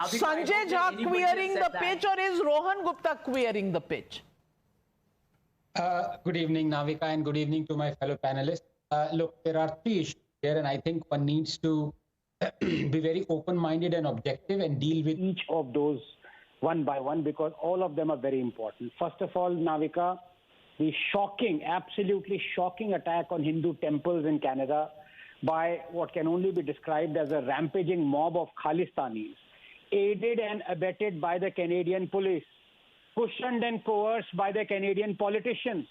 Sanjay Jha queering the pitch, or is Rohan Gupta queering the pitch? Good evening, Navika, and good evening to my fellow panelists. Look, there are three issues here, and I think one needs to be very open-minded and objective and deal with each of those one by one, because all of them are very important. First of all, Navika, the shocking, absolutely shocking attack on Hindu temples in Canada by what can only be described as a rampaging mob of Khalistanis, aided and abetted by the Canadian police, cushioned and coerced by the Canadian politicians,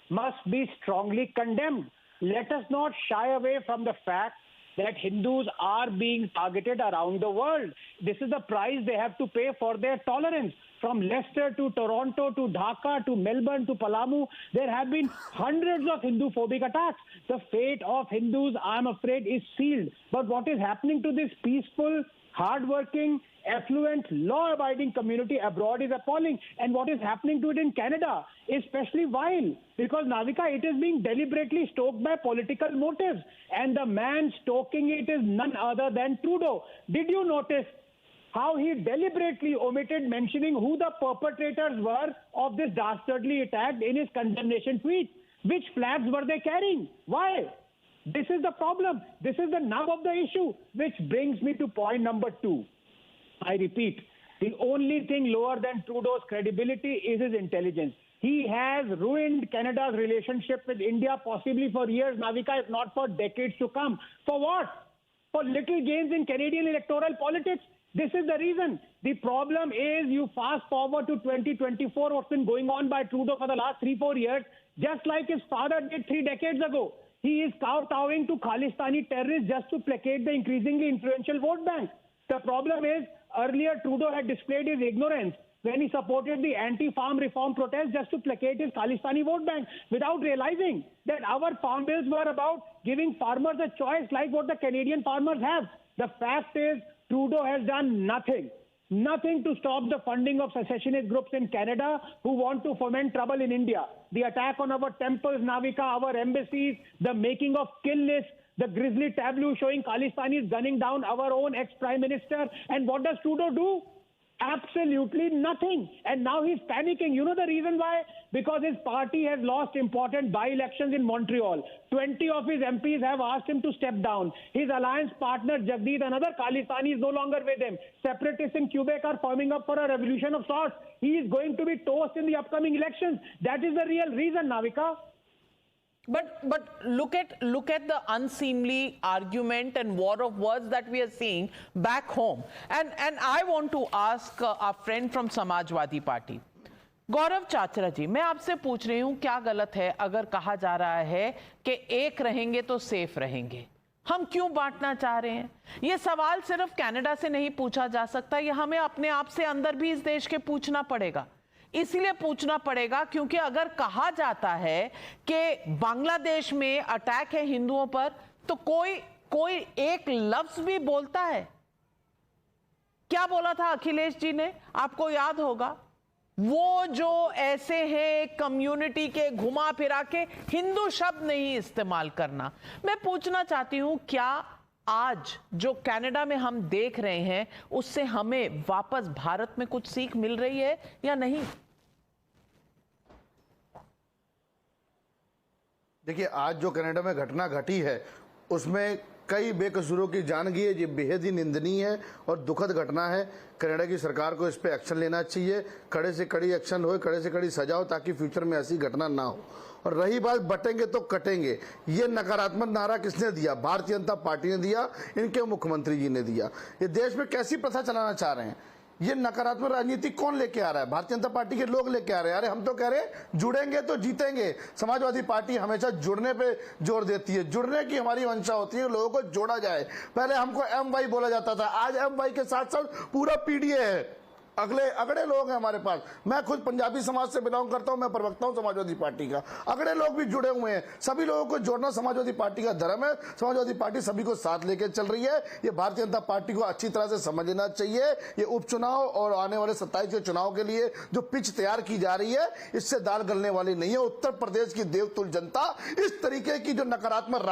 must be strongly condemned. Let us not shy away from the fact that Hindus are being targeted around the world. This is the price they have to pay for their tolerance. From Leicester to Toronto to Dhaka to Melbourne to Palamu, there have been hundreds of Hindu-phobic attacks. The fate of Hindus, I'm afraid, is sealed. But what is happening to this peaceful, hardworking, affluent, law-abiding community abroad is appalling. And what is happening to it in Canada is especially vile, because, Navika, it is being deliberately stoked by political motives. And the man stoking it is none other than Trudeau. Did you notice how he deliberately omitted mentioning who the perpetrators were of this dastardly attack in his condemnation tweet? Which flags were they carrying? Why? This is the problem. This is the nub of the issue, which brings me to point number two. I repeat, the only thing lower than Trudeau's credibility is his intelligence. He has ruined Canada's relationship with India, possibly for years, Navika, if not for decades to come. For what? For little gains in Canadian electoral politics? This is the reason. The problem is, you fast forward to 2024, what's been going on by Trudeau for the last 3-4 years, just like his father did 3 decades ago. He is kowtowing to Khalistani terrorists just to placate the increasingly influential vote bank. The problem is, earlier Trudeau had displayed his ignorance when he supported the anti-farm reform protest just to placate his Khalistani vote bank, without realizing that our farm bills were about giving farmers a choice like what the Canadian farmers have. The fact is, Trudeau has done nothing to stop the funding of secessionist groups in Canada who want to foment trouble in India. The attack on our temples, Navika, our embassies, the making of kill lists, the grisly tableau showing Khalistanis gunning down our own ex-prime minister. And what does Trudeau do? Absolutely nothing. And now he's panicking. You know the reason why? Because his party has lost important by-elections in Montreal. 20 of his MPs have asked him to step down. His alliance partner, Jagdeep, another Khalistani, is no longer with him. Separatists in Quebec are forming up for a revolution of sorts. He is going to be toast in the upcoming elections. That is the real reason, Navika. But look at the unseemly argument and war of words that we are seeing back home. And I want to ask our friend from Samajwadi Party, गौरव चाचरा जी, मैं आपसे पूछ रही हूं, क्या गलत है अगर कहा जा रहा है कि एक रहेंगे तो सेफ रहेंगे? हम क्यों बांटना चाह रहे हैं? ये सवाल सिर्फ कनाडा से नहीं पूछा जा सकता, ये हमें अपने आप से अंदर भी इस देश के पूछना पड़ेगा। इसलिए पूछना पड़ेगा क्योंकि अगर कहा जाता है कि बांग्लादेश में अटैक है हिंदुओं पर, तो कोई एक लफ्ज भी बोलता है? क्या बोला था अखिलेश जी ने? आपको याद होगा, वो जो ऐसे हैं कम्युनिटी के घुमा फिरा के हिंदू शब्द नहीं इस्तेमाल करना। मैं पूछना चाहती हूं, क्या आज जो कनाडा में हम देख रहे हैं उससे हमें वापस भारत में कुछ सीख मिल रही है या नहीं? देखिए, आज जो कनाडा में घटना घटी है उसमें कई बेकसूरों की जान गई है। ये बेहद ही निंदनीय है और दुखद घटना है। कनाडा की सरकार को इस पे एक्शन लेना चाहिए, कड़े से कड़ी एक्शन हो, कड़े से कड़ी सजा हो, ताकि फ्यूचर में ऐसी घटना ना हो। और रही बात बटेंगे तो कटेंगे, ये नकारात्मक नारा किसने दिया? भारतीय जनता पार्टी ने दिया, इनके मुख्यमंत्री जी ने दिया। ये देश में कैसी प्रथा चलाना चाह रहे हैं? ये नकारात्मक राजनीति कौन लेके आ रहा है? भारतीय जनता पार्टी के लोग लेके आ रहे हैं। अरे हम तो कह रहे हैं जुड़ेंगे तो जीतेंगे। समाजवादी पार्टी हमेशा जुड़ने पे जोर देती है, जुड़ने की हमारी मंशा होती है, लोगों को जोड़ा जाए। पहले हमको MY बोला जाता था, आज MY के साथ साथ पूरा PDA है। अगड़े लोग हैं हमारे पास। मैं खुद पंजाबी समाज से बिलोंग करता हूं, मैं प्रवक्ता हूं समाजवादी पार्टी का। अगड़े लोग भी जुड़े हुए हैं। सभी लोगों को जोड़ना समाजवादी पार्टी का धर्म है। समाजवादी पार्टी सभी को साथ लेकर चल रही है। ये भारतीय जनता पार्टी को अच्छी तरह से समझ लेना चाहिए। ये उपचुनाव और आने वाले 27 के चुनाव के लिए जो पिच तैयार की जा रही है, इससे दाल गलने वाली नहीं है। उत्तर प्रदेश की देवतुल जनता इस तरीके की जो नकारात्मक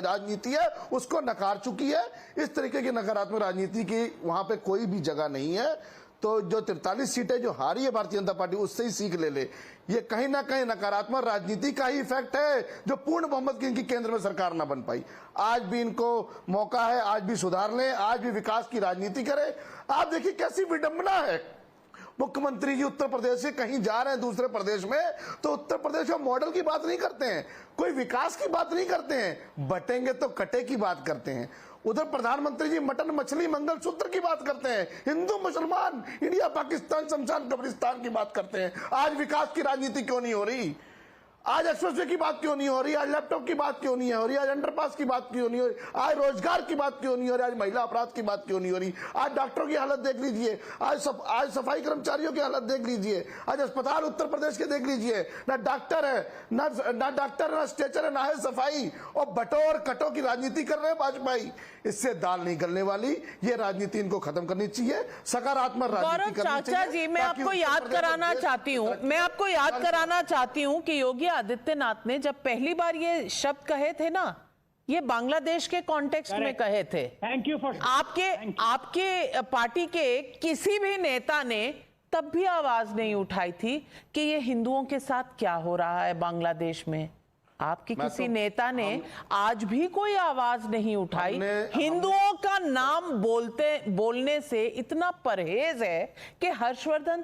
राजनीति है उसको नकार चुकी है। इस तरीके की नकारात्मक राजनीति की वहां पे कोई भी जगह नहीं है। तो जो 43 सीटें जो हारी है भारतीय जनता पार्टी, उससे ही सीख ले। ये कहीं ना कहीं नकारात्मक राजनीति का ही इफेक्ट है, जो पूर्ण बहुमत की इनकी केंद्र में सरकार ना बन पाई। आज भी इनको मौका है, आज भी सुधार लें, आज भी विकास की राजनीति करें। आप देखिए कैसी विडंबना है, मुख्यमंत्री जी उत्तर प्रदेश से कहीं जा रहे हैं दूसरे प्रदेश में, तो उत्तर प्रदेश का मॉडल की बात नहीं करते हैं, कोई विकास की बात नहीं करते हैं, बटेंगे तो कटे की बात करते हैं। उधर प्रधानमंत्री जी मटन मछली मंगलसूत्र की बात करते हैं, हिंदू मुसलमान, इंडिया पाकिस्तान शमशान कब्रिस्तान की बात करते हैं। आज विकास की राजनीति क्यों नहीं हो रही? आज एक्सप्रेसवे की बात क्यों नहीं हो रही? आज लैपटॉप की बात क्यों नहीं हो रही? आज अंडरपास की बात क्यों नहीं हो रही? आज रोजगार की बात क्यों नहीं हो रही? आज महिला अपराध की बात क्यों नहीं हो रही? आज डॉक्टरों की हालत देख लीजिए, आज सफाई कर्मचारियों की हालत देख लीजिए, आज अस्पताल उत्तर प्रदेश के देख लीजिए, ना डॉक्टर है, ना डॉक्टर, ना स्ट्रेचर है, ना है सफाई, और बटोर कटो की राजनीति कर रहे हैं वाजपेयी। इससे दाल नहीं गलने वाली। ये राजनीति इनको खत्म करनी चाहिए, सकारात्मक राजनीति करनी चाहिए। चाचा जी, मैं आपको याद कराना चाहती हूँ कि योगी आदित्यनाथ ने जब पहली बार ये शब्द कहे थे ना, ये बांग्लादेश के कॉन्टेक्स्ट में कहे थे। थैंक यू फॉर आपके पार्टी के किसी भी नेता ने तब भी आवाज नहीं उठाई थी कि ये हिंदुओं के साथ क्या हो रहा है बांग्लादेश में। आपके किसी नेता ने आज भी कोई आवाज नहीं उठाई। हिंदुओं का नाम बोलने से इतना परहेज है कि हर्षवर्धन